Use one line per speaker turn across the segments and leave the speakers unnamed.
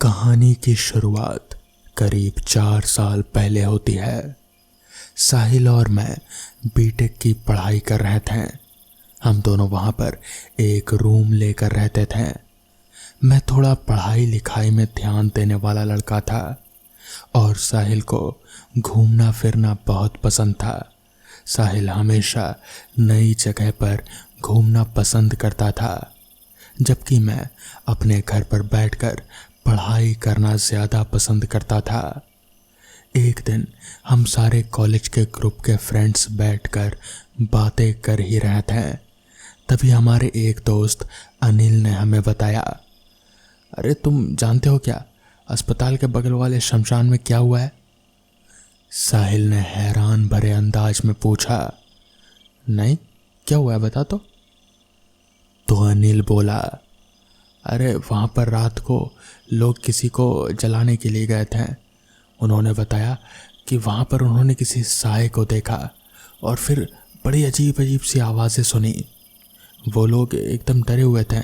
कहानी की शुरुआत करीब 4 साल पहले होती है। साहिल और मैं बीटेक की पढ़ाई कर रहे थे। हम दोनों वहाँ पर एक रूम लेकर रहते थे। मैं थोड़ा पढ़ाई लिखाई में ध्यान देने वाला लड़का था और साहिल को घूमना फिरना बहुत पसंद था। साहिल हमेशा नई जगह पर घूमना पसंद करता था, जबकि मैं अपने घर पर बैठकर पढ़ाई करना ज़्यादा पसंद करता था। एक दिन हम सारे कॉलेज के ग्रुप के फ्रेंड्स बैठकर बातें कर ही रहे थे। तभी हमारे एक दोस्त अनिल ने हमें बताया, अरे तुम जानते हो क्या, अस्पताल के बगल वाले शमशान में क्या हुआ है? साहिल ने हैरान भरे अंदाज में पूछा, नहीं क्या हुआ है बता तो अनिल बोला, अरे वहाँ पर रात को लोग किसी को जलाने के लिए गए थे। उन्होंने बताया कि वहाँ पर उन्होंने किसी साए को देखा और फिर बड़ी अजीब अजीब सी आवाज़ें सुनी। वो लोग एकदम डरे हुए थे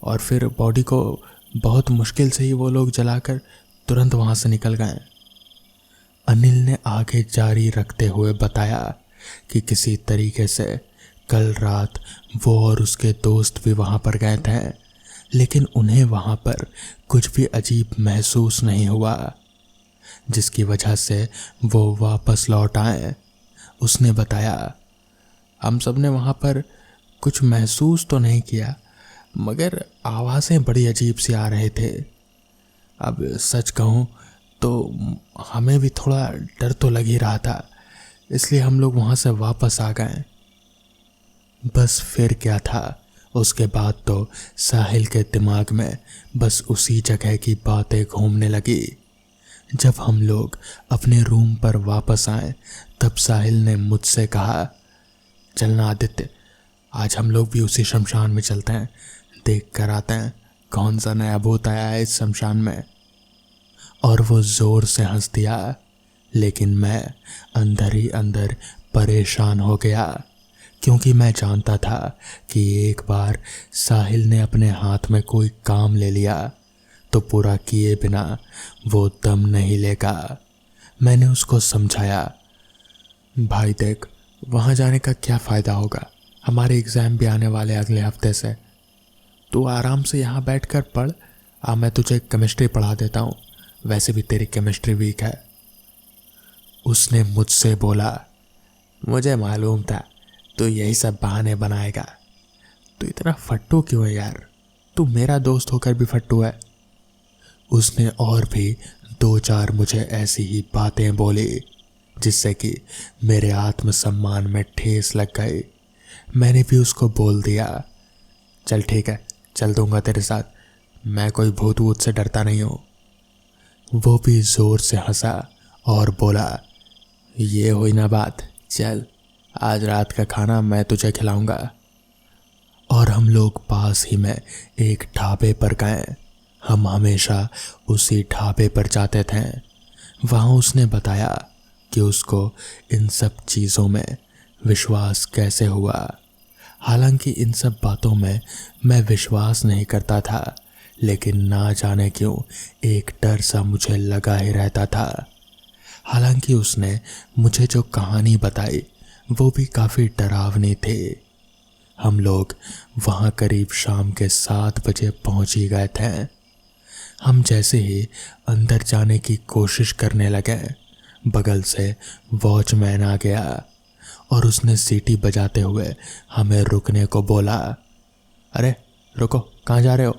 और फिर बॉडी को बहुत मुश्किल से ही वो लोग जलाकर तुरंत वहाँ से निकल गए। अनिल ने आगे जारी रखते हुए बताया कि किसी तरीके से कल रात वो और उसके दोस्त भी वहाँ पर गए थे, लेकिन उन्हें वहाँ पर कुछ भी अजीब महसूस नहीं हुआ, जिसकी वजह से वो वापस लौट आए। उसने बताया, हम सब ने वहाँ पर कुछ महसूस तो नहीं किया, मगर आवाज़ें बड़ी अजीब सी आ रहे थे। अब सच कहूँ तो हमें भी थोड़ा डर तो लग ही रहा था, इसलिए हम लोग वहाँ से वापस आ गए। बस फिर क्या था, उसके बाद तो साहिल के दिमाग में बस उसी जगह की बातें घूमने लगी। जब हम लोग अपने रूम पर वापस आए तब साहिल ने मुझसे कहा, चलना आदित्य, आज हम लोग भी उसी शमशान में चलते हैं, देख कर आते हैं कौन सा नया भूत आया है इस शमशान में। और वो ज़ोर से हंस दिया, लेकिन मैं अंदर ही अंदर परेशान हो गया, क्योंकि मैं जानता था कि एक बार साहिल ने अपने हाथ में कोई काम ले लिया तो पूरा किए बिना वो दम नहीं लेगा। मैंने उसको समझाया, भाई देख, वहाँ जाने का क्या फ़ायदा होगा, हमारे एग्ज़ाम भी आने वाले अगले हफ्ते से। तू आराम से यहाँ बैठकर पढ़, मैं तुझे केमिस्ट्री पढ़ा देता हूँ, वैसे भी तेरी केमिस्ट्री वीक है। उसने मुझसे बोला, मुझे मालूम था तो यही सब बहाने बनाएगा। तू इतना फट्टू क्यों है यार, तू मेरा दोस्त होकर भी फट्टू है। उसने और भी 2-4 मुझे ऐसी ही बातें बोली, जिससे कि मेरे आत्मसम्मान में ठेस लग गई। मैंने भी उसको बोल दिया, चल ठीक है, चल दूंगा तेरे साथ, मैं कोई भूत वूत से डरता नहीं हूँ। वो भी ज़ोर से हंसा और बोला, ये हुई ना बात, चल आज रात का खाना मैं तुझे खिलाऊंगा। और हम लोग पास ही में एक ढाबे पर गए। हम हमेशा उसी ढाबे पर जाते थे। वहाँ उसने बताया कि उसको इन सब चीज़ों में विश्वास कैसे हुआ। हालांकि इन सब बातों में मैं विश्वास नहीं करता था, लेकिन ना जाने क्यों एक डर सा मुझे लगा ही रहता था। हालांकि उसने मुझे जो कहानी बताई वो भी काफ़ी डरावनी थी। हम लोग वहाँ करीब शाम के 7 बजे पहुँच ही गए थे। हम जैसे ही अंदर जाने की कोशिश करने लगे, बगल से वॉचमैन आ गया और उसने सीटी बजाते हुए हमें रुकने को बोला। अरे रुको, कहाँ जा रहे हो?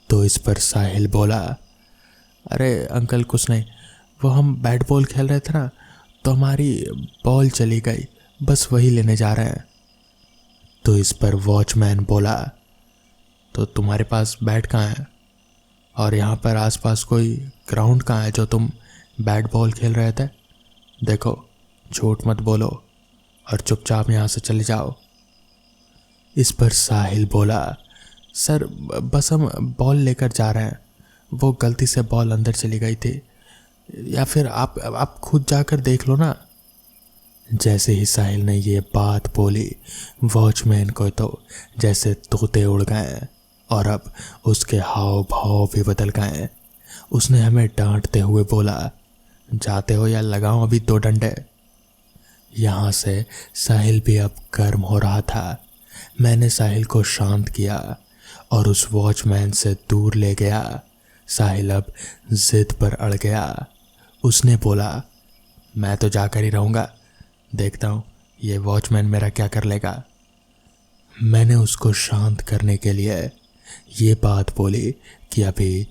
तो इस पर साहिल बोला, अरे अंकल कुछ नहीं, वो हम बैट बॉल खेल रहे थे ना, तो हमारी बॉल चली गई, बस वही लेने जा रहे हैं। तो इस पर वॉचमैन बोला, तो तुम्हारे पास बैट कहाँ है और यहाँ पर आसपास कोई ग्राउंड कहाँ है जो तुम बैट बॉल खेल रहे थे? देखो, झूठ मत बोलो और चुपचाप यहाँ से चले जाओ। इस पर साहिल बोला, सर बस हम बॉल लेकर जा रहे हैं, वो गलती से बॉल अंदर चली गई थी, या फिर आप खुद जाकर देख लो ना। जैसे ही साहिल ने ये बात बोली, वॉचमैन को तो जैसे तोते उड़ गए और अब उसके हाव भाव भी बदल गए। उसने हमें डांटते हुए बोला, जाते हो या लगाऊं अभी 2 डंडे। यहां से साहिल भी अब गर्म हो रहा था। मैंने साहिल को शांत किया और उस वॉचमैन से दूर ले गया। साहिल अब जिद पर अड़ गया। उसने बोला, मैं तो जाकर ही रहूंगा, देखता हूं ये वॉचमैन मेरा क्या कर लेगा। मैंने उसको शांत करने के लिए ये बात बोली कि अभी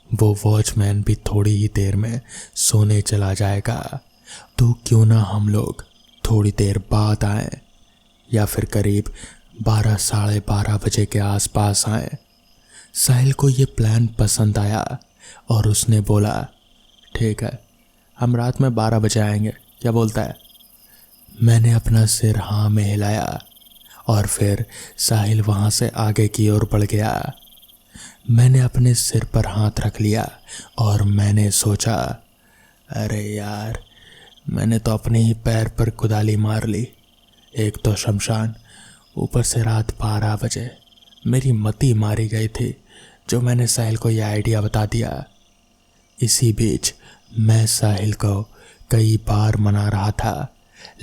वो वॉचमैन भी थोड़ी ही देर में सोने चला जाएगा, तो क्यों ना हम लोग थोड़ी देर बाद आए या फिर करीब 12 साढ़े 12 बजे के आसपास आए। साहिल को ये प्लान पसंद आया और उसने बोला, ठीक है, हम रात में 12 बजे आएंगे, क्या बोलता है। मैंने अपना सिर हाँ में हिलाया और फिर साहिल वहाँ से आगे की ओर बढ़ गया। मैंने अपने सिर पर हाथ रख लिया और मैंने सोचा, अरे यार, मैंने तो अपने ही पैर पर कुदाली मार ली। एक तो शमशान, ऊपर से रात 12 बजे। मेरी मती मारी गई थी जो मैंने साहिल को यह आइडिया बता दिया। इसी बीच मैं साहिल को कई बार मना रहा था,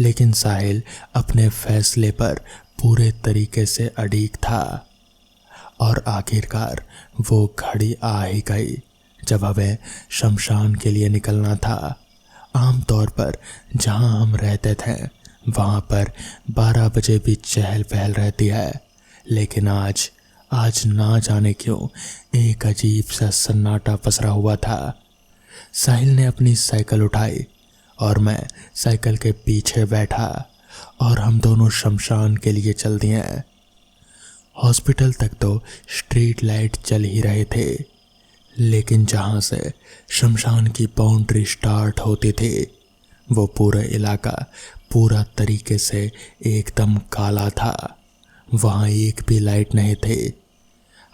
लेकिन साहिल अपने फैसले पर पूरे तरीके से अड़िग था और आखिरकार वो घड़ी आ ही गई जब हमें शमशान के लिए निकलना था। आमतौर पर जहां हम रहते थे वहां पर 12 बजे भी चहल पहल रहती है, लेकिन आज ना जाने क्यों एक अजीब सा सन्नाटा पसरा हुआ था। साहिल ने अपनी साइकिल उठाई और मैं साइकिल के पीछे बैठा और हम दोनों शमशान के लिए चल दिए। हॉस्पिटल तक तो स्ट्रीट लाइट चल ही रहे थे, लेकिन जहां से शमशान की बाउंड्री स्टार्ट होती थी वो पूरा इलाका पूरा तरीके से एकदम काला था। वहां एक भी लाइट नहीं थी।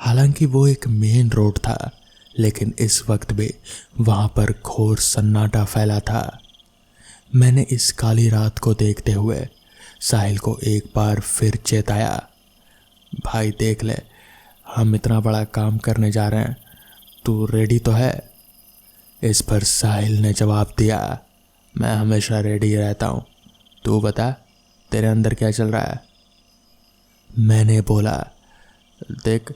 हालांकि वो एक मेन रोड था, लेकिन इस वक्त भी वहां पर घोर सन्नाटा फैला था। मैंने इस काली रात को देखते हुए साहिल को एक बार फिर चेताया, भाई देख ले, हम इतना बड़ा काम करने जा रहे हैं, तू रेडी तो है। इस पर साहिल ने जवाब दिया, मैं हमेशा रेडी रहता हूँ, तू बता तेरे अंदर क्या चल रहा है। मैंने बोला, देख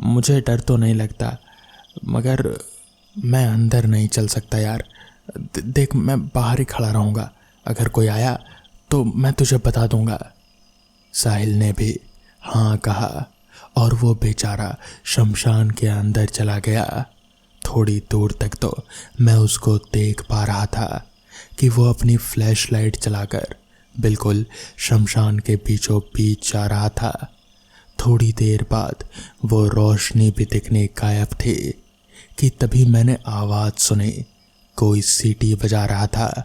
मुझे डर तो नहीं लगता, मगर मैं अंदर नहीं चल सकता यार। देख मैं बाहर ही खड़ा रहूँगा, अगर कोई आया तो मैं तुझे बता दूंगा। साहिल ने भी हाँ कहा और वो बेचारा शमशान के अंदर चला गया। थोड़ी दूर तक तो मैं उसको देख पा रहा था कि वो अपनी फ्लैश लाइट चलाकर बिल्कुल शमशान के बीचों बीच जा रहा था। थोड़ी देर बाद वो रोशनी भी दिखने गायब थी कि तभी मैंने आवाज़ सुनी, कोई सीटी बजा रहा था।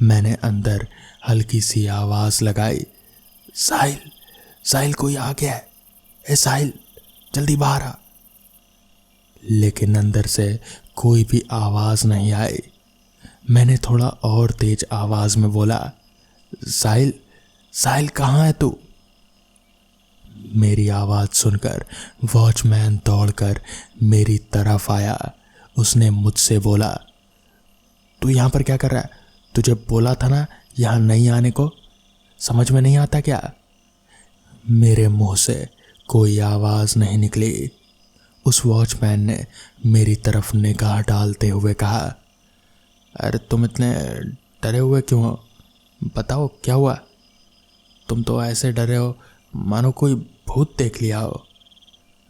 मैंने अंदर हल्की सी आवाज़ लगाई, साहिल, साहिल कोई आ गया है, ए साहिल जल्दी बाहर आ। लेकिन अंदर से कोई भी आवाज़ नहीं आई। मैंने थोड़ा और तेज आवाज़ में बोला, साहिल, साहिल कहाँ है तू। मेरी आवाज़ सुनकर वॉचमैन दौड़कर मेरी तरफ आया। उसने मुझसे बोला, तू यहाँ पर क्या कर रहा है, तुझे बोला था ना यहाँ नहीं आने को, समझ में नहीं आता क्या। मेरे मुंह से कोई आवाज़ नहीं निकली। उस वॉचमैन ने मेरी तरफ निगाह डालते हुए कहा, अरे तुम इतने डरे हुए क्यों हो, बताओ क्या हुआ। तुम तो ऐसे डरे हो मानो कोई भूत देख लिया हो।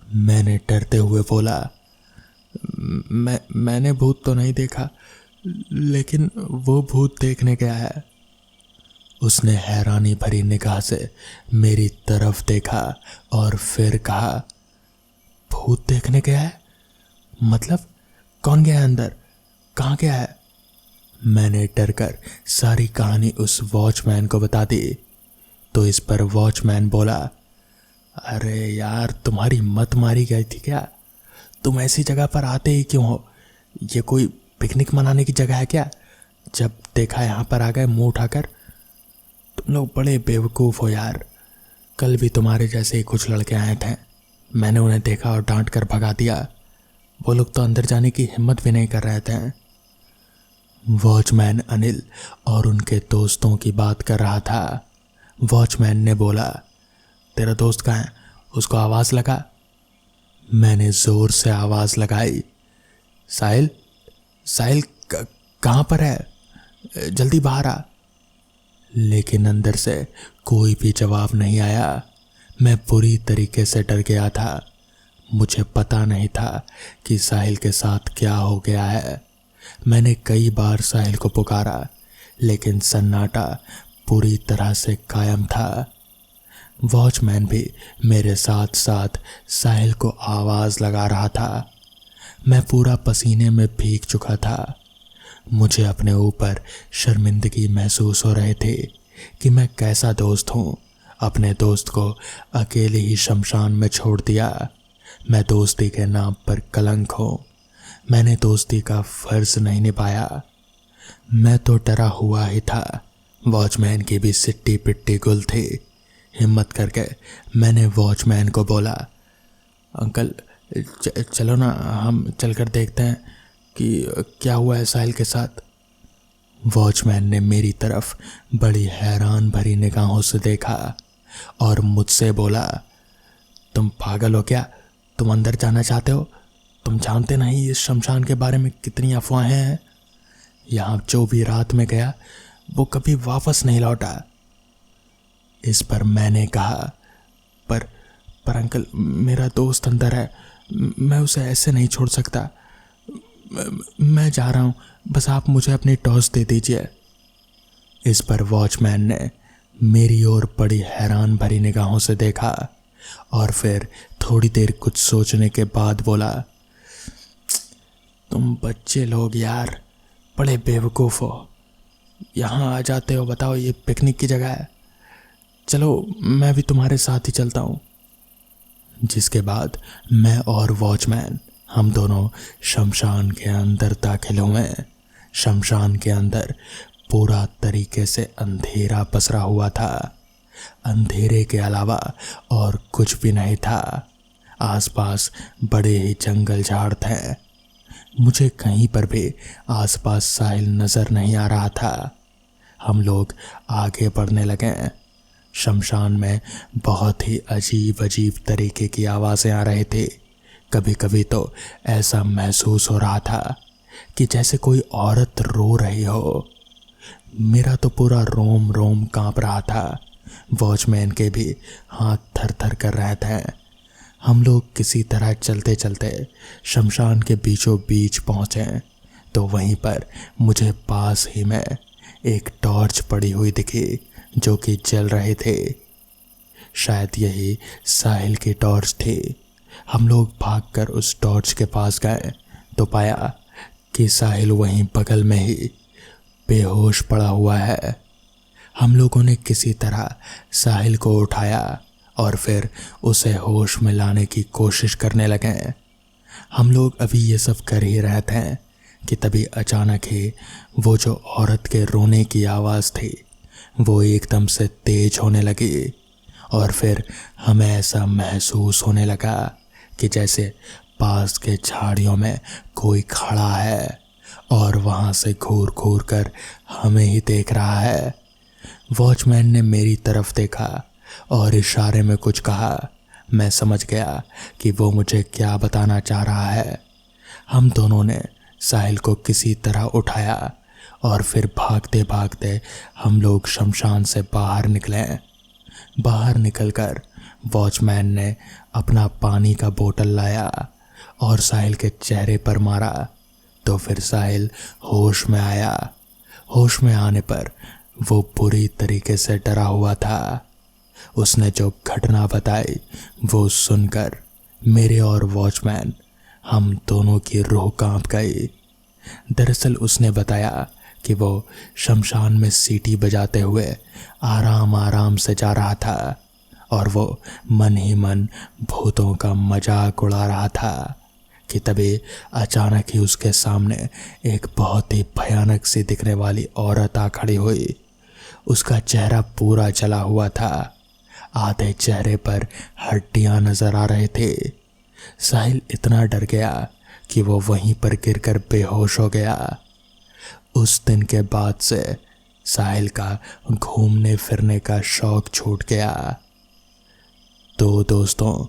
मैंने डरते हुए बोला, मैंने भूत तो नहीं देखा, लेकिन वो भूत देखने गया है। उसने हैरानी भरी निगाह से मेरी तरफ देखा और फिर कहा, भूत देखने गया है मतलब कौन गया है अंदर, कहाँ गया है। मैंने डरकर सारी कहानी उस वॉचमैन को बता दी। तो इस पर वॉचमैन बोला, अरे यार तुम्हारी मत मारी गई थी क्या, तुम ऐसी जगह पर आते ही क्यों हो, ये कोई पिकनिक मनाने की जगह है क्या, जब देखा यहाँ पर आ गए मुंह उठाकर। तुम लोग बड़े बेवकूफ़ हो यार। कल भी तुम्हारे जैसे ही कुछ लड़के आए थे, मैंने उन्हें देखा और डांट कर भगा दिया। वो लोग तो अंदर जाने की हिम्मत भी नहीं कर रहे थे। वॉचमैन अनिल और उनके दोस्तों की बात कर रहा था। वॉचमैन ने बोला, तेरा दोस्त कहाँ है, उसको आवाज़ लगा। मैंने ज़ोर से आवाज़ लगाई, साहिल, साहिल कहाँ पर है, जल्दी बाहर आ। लेकिन अंदर से कोई भी जवाब नहीं आया। मैं पूरी तरीके से डर गया था। मुझे पता नहीं था कि साहिल के साथ क्या हो गया है। मैंने कई बार साहिल को पुकारा, लेकिन सन्नाटा पूरी तरह से कायम था। वॉचमैन भी मेरे साथ साथ साहिल को आवाज़ लगा रहा था। मैं पूरा पसीने में भीग चुका था। मुझे अपने ऊपर शर्मिंदगी महसूस हो रहे थे कि मैं कैसा दोस्त हूँ। अपने दोस्त को अकेले ही शमशान में छोड़ दिया। मैं दोस्ती के नाम पर कलंक हूँ। मैंने दोस्ती का फर्ज नहीं निभाया। मैं तो डरा हुआ ही था। वॉचमैन की भी सिट्टी पिट्टी गुल थी। हिम्मत करके मैंने वॉचमैन को बोला, अंकल चलो ना, हम चलकर देखते हैं कि क्या हुआ है साहिल के साथ। वॉचमैन ने मेरी तरफ बड़ी हैरान भरी निगाहों से देखा और मुझसे बोला, तुम पागल हो क्या? तुम अंदर जाना चाहते हो? तुम जानते नहीं इस शमशान के बारे में कितनी अफवाहें हैं। यहाँ जो भी रात में गया वो कभी वापस नहीं लौटा। इस पर मैंने कहा, पर अंकल, मेरा दोस्त अंदर है, मैं उसे ऐसे नहीं छोड़ सकता। मैं जा रहा हूँ, बस आप मुझे अपनी टॉर्च दे दीजिए। इस पर वॉचमैन ने मेरी ओर बड़ी हैरान भरी निगाहों से देखा और फिर थोड़ी देर कुछ सोचने के बाद बोला, तुम बच्चे लोग यार बड़े बेवकूफ़ हो। यहाँ आ जाते हो, बताओ ये पिकनिक की जगह है। चलो मैं भी तुम्हारे साथ ही चलता हूँ। जिसके बाद मैं और वॉचमैन हम दोनों शमशान के अंदर दाखिल हुए। शमशान के अंदर पूरा तरीके से अंधेरा पसरा हुआ था। अंधेरे के अलावा और कुछ भी नहीं था। आसपास बड़े ही जंगल झाड़ थे। मुझे कहीं पर भी आसपास साहिल नज़र नहीं आ रहा था। हम लोग आगे बढ़ने लगे। शमशान में बहुत ही अजीब अजीब तरीके की आवाज़ें आ रही थी। कभी कभी तो ऐसा महसूस हो रहा था कि जैसे कोई औरत रो रही हो। मेरा तो पूरा रोम रोम कांप रहा था। वॉचमैन के भी हाथ थर थर कर रहे थे। हम लोग किसी तरह चलते चलते शमशान के बीचों बीच पहुँचे तो वहीं पर मुझे पास ही में एक टॉर्च पड़ी हुई दिखी जो कि जल रहे थे। शायद यही साहिल की टॉर्च थी। हम लोग भागकर उस टॉर्च के पास गए तो पाया कि साहिल वहीं बगल में ही बेहोश पड़ा हुआ है। हम लोगों ने किसी तरह साहिल को उठाया और फिर उसे होश में लाने की कोशिश करने लगे। हम लोग अभी ये सब कर ही रहे थे कि तभी अचानक ही वो जो औरत के रोने की आवाज़ थी वो एकदम से तेज होने लगी और फिर हमें ऐसा महसूस होने लगा कि जैसे पास के झाड़ियों में कोई खड़ा है और वहाँ से घूर घूर कर हमें ही देख रहा है। वॉचमैन ने मेरी तरफ देखा और इशारे में कुछ कहा। मैं समझ गया कि वो मुझे क्या बताना चाह रहा है। हम दोनों ने साहिल को किसी तरह उठाया और फिर भागते भागते हम लोग शमशान से बाहर निकले। बाहर निकलकर वॉचमैन ने अपना पानी का बोतल लाया और साहिल के चेहरे पर मारा तो फिर साहिल होश में आया। होश में आने पर वो पूरी तरीके से डरा हुआ था। उसने जो घटना बताई वो सुनकर मेरे और वॉचमैन हम दोनों की रूह कांप गई। दरअसल उसने बताया कि वो शमशान में सीटी बजाते हुए आराम आराम से जा रहा था और वो मन ही मन भूतों का मजाक उड़ा रहा था कि तभी अचानक ही उसके सामने एक बहुत ही भयानक सी दिखने वाली औरत आ खड़ी हुई। उसका चेहरा पूरा जला हुआ था। आधे चेहरे पर हड्डियां नजर आ रहे थे। साहिल इतना डर गया कि वो वहीं पर गिरकर बेहोश हो गया। उस दिन के बाद से साहिल का घूमने फिरने का शौक छूट गया। तो दोस्तों,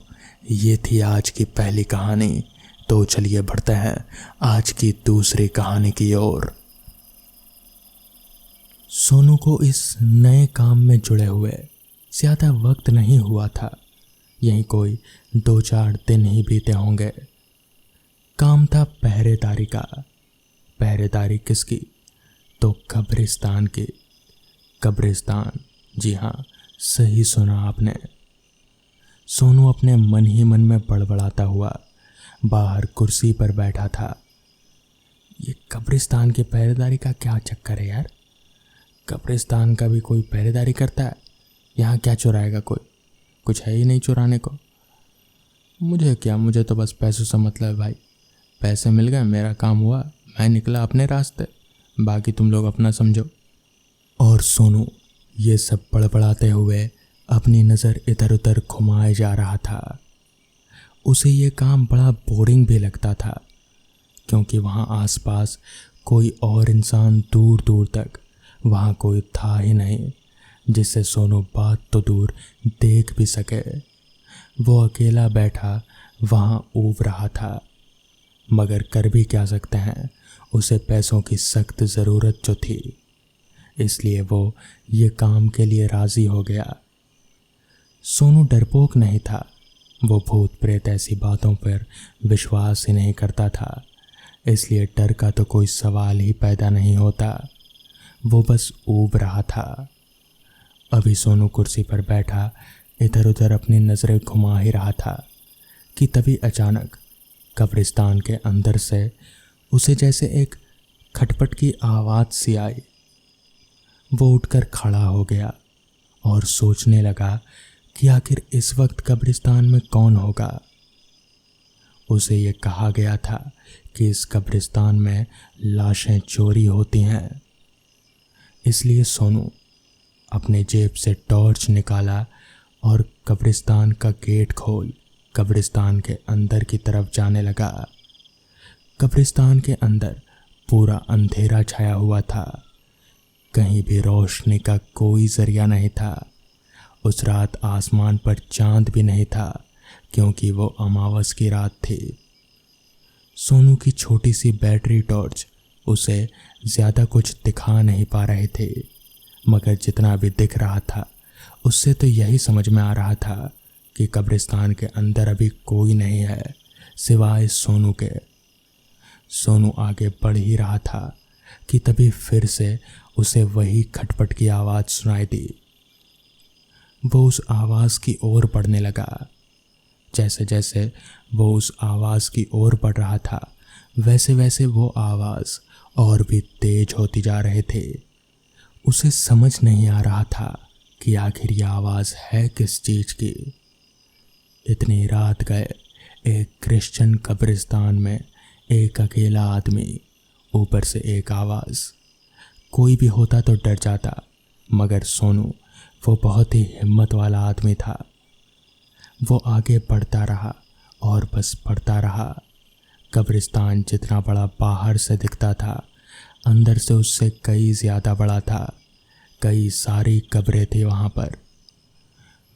ये थी आज की पहली कहानी। तो चलिए बढ़ते हैं आज की दूसरी कहानी की ओर। सोनू को इस नए काम में जुड़े हुए ज़्यादा वक्त नहीं हुआ था। यहीं कोई 2-4 दिन ही बीते होंगे। काम था पहरेदारी का। पहरेदारी किसकी? तो कब्रिस्तान की। कब्रिस्तान, जी हाँ, सही सुना आपने। सोनू अपने मन ही मन में बड़बड़ाता हुआ बाहर कुर्सी पर बैठा था। ये कब्रिस्तान की पहरेदारी का क्या चक्कर है यार? कब्रिस्तान का भी कोई पहरेदारी करता है? यहाँ क्या चुराएगा कोई? कुछ है ही नहीं चुराने को। मुझे क्या, मुझे तो बस पैसों से मतलब है भाई। पैसे मिल गए, मेरा काम हुआ, मैं निकला अपने रास्ते, बाकी तुम लोग अपना समझो। और सोनू ये सब बड़बड़ाते हुए अपनी नज़र इधर उधर घुमाए जा रहा था। उसे ये काम बड़ा बोरिंग भी लगता था, क्योंकि वहाँ आसपास कोई और इंसान दूर दूर तक वहाँ कोई था ही नहीं जिससे सोनू बात तो दूर देख भी सके। वो अकेला बैठा वहाँ ऊब रहा था, मगर कर भी क्या सकते हैं, उसे पैसों की सख्त ज़रूरत जो थी, इसलिए वो ये काम के लिए राज़ी हो गया। सोनू डरपोक नहीं था। वो भूत प्रेत ऐसी बातों पर विश्वास ही नहीं करता था, इसलिए डर का तो कोई सवाल ही पैदा नहीं होता। वो बस ऊब रहा था। अभी सोनू कुर्सी पर बैठा इधर उधर अपनी नज़रें घुमा ही रहा था कि तभी अचानक कब्रिस्तान के अंदर से उसे जैसे एक खटपट की आवाज़ सी आई। वो उठकर खड़ा हो गया और सोचने लगा कि आखिर इस वक्त कब्रिस्तान में कौन होगा। उसे ये कहा गया था कि इस कब्रिस्तान में लाशें चोरी होती हैं। इसलिए सोनू अपने जेब से टॉर्च निकाला और कब्रिस्तान का गेट खोल कब्रिस्तान के अंदर की तरफ जाने लगा। कब्रिस्तान के अंदर पूरा अंधेरा छाया हुआ था। कहीं भी रोशनी का कोई जरिया नहीं था। उस रात आसमान पर चांद भी नहीं था, क्योंकि वो अमावस की रात थी। सोनू की छोटी सी बैटरी टॉर्च उसे ज़्यादा कुछ दिखा नहीं पा रहे थे, मगर जितना भी दिख रहा था उससे तो यही समझ में आ रहा था कि कब्रिस्तान के अंदर अभी कोई नहीं है सिवाय सोनू के। सोनू आगे बढ़ ही रहा था कि तभी फिर से उसे वही खटपट की आवाज़ सुनाई दी। वो उस आवाज़ की ओर बढ़ने लगा। जैसे जैसे वो उस आवाज़ की ओर बढ़ रहा था, वैसे वैसे वो आवाज़ और भी तेज होती जा रहे थे। उसे समझ नहीं आ रहा था कि आखिर ये आवाज़ है किस चीज़ की। इतनी रात गए एक क्रिश्चियन कब्रिस्तान में एक अकेला आदमी, ऊपर से एक आवाज़। कोई भी होता तो डर जाता, मगर सोनू वो बहुत ही हिम्मत वाला आदमी था। वो आगे बढ़ता रहा और बस बढ़ता रहा। कब्रिस्तान जितना बड़ा बाहर से दिखता था, अंदर से उससे कई ज़्यादा बड़ा था। कई सारी कब्रें थी वहाँ पर।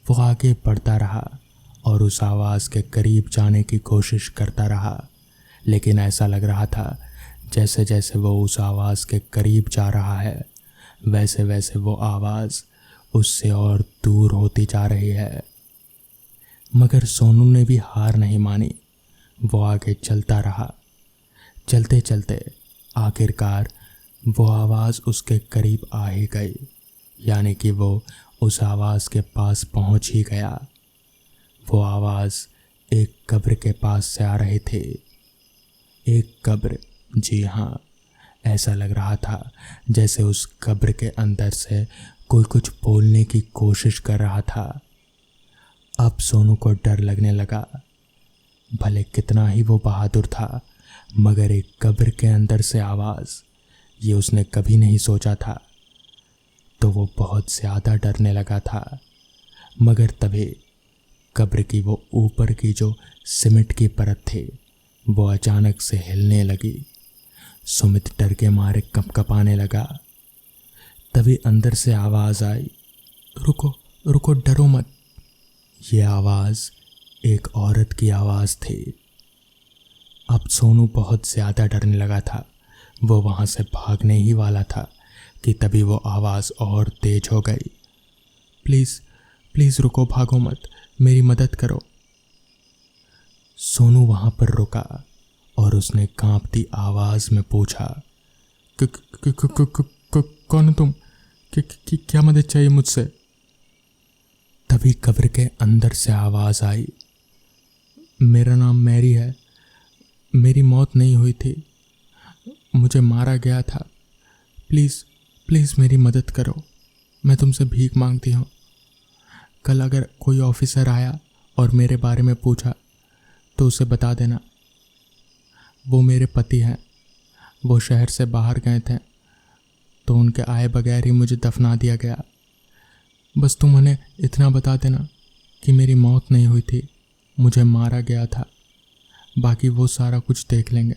वो आगे बढ़ता रहा और उस आवाज़ के करीब जाने की कोशिश करता रहा, लेकिन ऐसा लग रहा था जैसे जैसे वो उस आवाज़ के करीब जा रहा है, वैसे वैसे वो आवाज़ उससे और दूर होती जा रही है। मगर सोनू ने भी हार नहीं मानी। वो आगे चलता रहा। चलते चलते आखिरकार वो आवाज़ उसके करीब आ ही गई, यानी कि वो उस आवाज़ के पास पहुंच ही गया। वो आवाज़ एक कब्र के पास से आ रही थी। एक कब्र, जी हाँ, ऐसा लग रहा था जैसे उस कब्र के अंदर से कोई कुछ बोलने की कोशिश कर रहा था। अब सोनू को डर लगने लगा। भले कितना ही वो बहादुर था, मगर एक कब्र के अंदर से आवाज़, ये उसने कभी नहीं सोचा था। तो वो बहुत ज़्यादा डरने लगा था। मगर तभी कब्र की वो ऊपर की जो सीमेंट की परत थी, वो अचानक से हिलने लगी। सुमित डर के मारे कंपकपाने लगा। तभी अंदर से आवाज आई, रुको रुको, डरो मत। ये आवाज एक औरत की आवाज थी। अब सोनू बहुत ज्यादा डरने लगा था। वो वहां से भागने ही वाला था कि तभी वो आवाज और तेज हो गई। प्लीज प्लीज रुको, भागो मत, मेरी मदद करो। सोनू वहां पर रुका और उसने कांपती आवाज में पूछा, कौन हो तुम? क्या मदद चाहिए मुझसे? तभी कब्र के अंदर से आवाज आई, मेरा नाम मैरी है, मेरी मौत नहीं हुई थी, मुझे मारा गया था। प्लीज़ प्लीज़ मेरी मदद करो, मैं तुमसे भीख मांगती हूँ। कल अगर कोई ऑफिसर आया और मेरे बारे में पूछा तो उसे बता देना। वो मेरे पति हैं, वो शहर से बाहर गए थे तो उनके आए बगैर ही मुझे दफना दिया गया। बस तुम उन्हें इतना बता देना कि मेरी मौत नहीं हुई थी, मुझे मारा गया था। बाकी वो सारा कुछ देख लेंगे,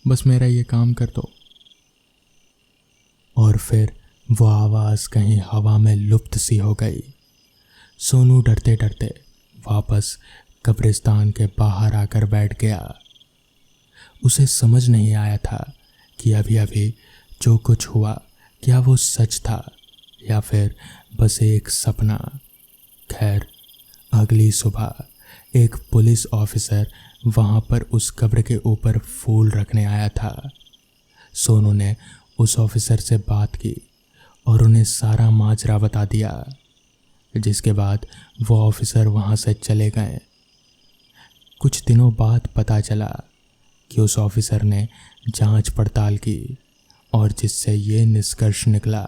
बस मेरा ये काम कर दो। और फिर वो आवाज़ कहीं हवा में लुप्त सी हो गई। सोनू डरते डरते वापस कब्रिस्तान के बाहर आकर बैठ गया। उसे समझ नहीं आया था कि अभी अभी जो कुछ हुआ क्या वो सच था या फिर बस एक सपना। खैर, अगली सुबह एक पुलिस ऑफिसर वहां पर उस कब्र के ऊपर फूल रखने आया था। सोनू ने उस ऑफिसर से बात की और उन्हें सारा माजरा बता दिया, जिसके बाद वो ऑफिसर वहां से चले गए। कुछ दिनों बाद पता चला कि उस ऑफिसर ने जांच पड़ताल की और जिससे ये निष्कर्ष निकला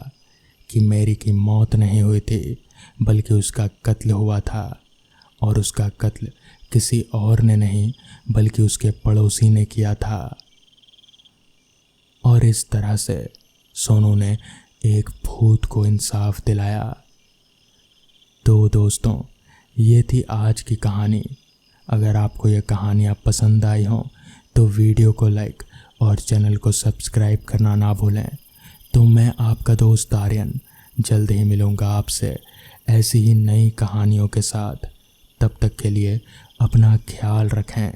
कि मैरी की मौत नहीं हुई थी बल्कि उसका कत्ल हुआ था, और उसका कत्ल किसी और ने नहीं बल्कि उसके पड़ोसी ने किया था। और इस तरह से सोनू ने एक भूत को इंसाफ दिलाया। तो दोस्तों, ये थी आज की कहानी। अगर आपको ये कहानियाँ पसंद आई हों तो वीडियो को लाइक और चैनल को सब्सक्राइब करना ना भूलें। तो मैं आपका दोस्त आर्यन जल्द ही मिलूँगा आपसे ऐसी ही नई कहानियों के साथ। तब तक के लिए अपना ख्याल रखें।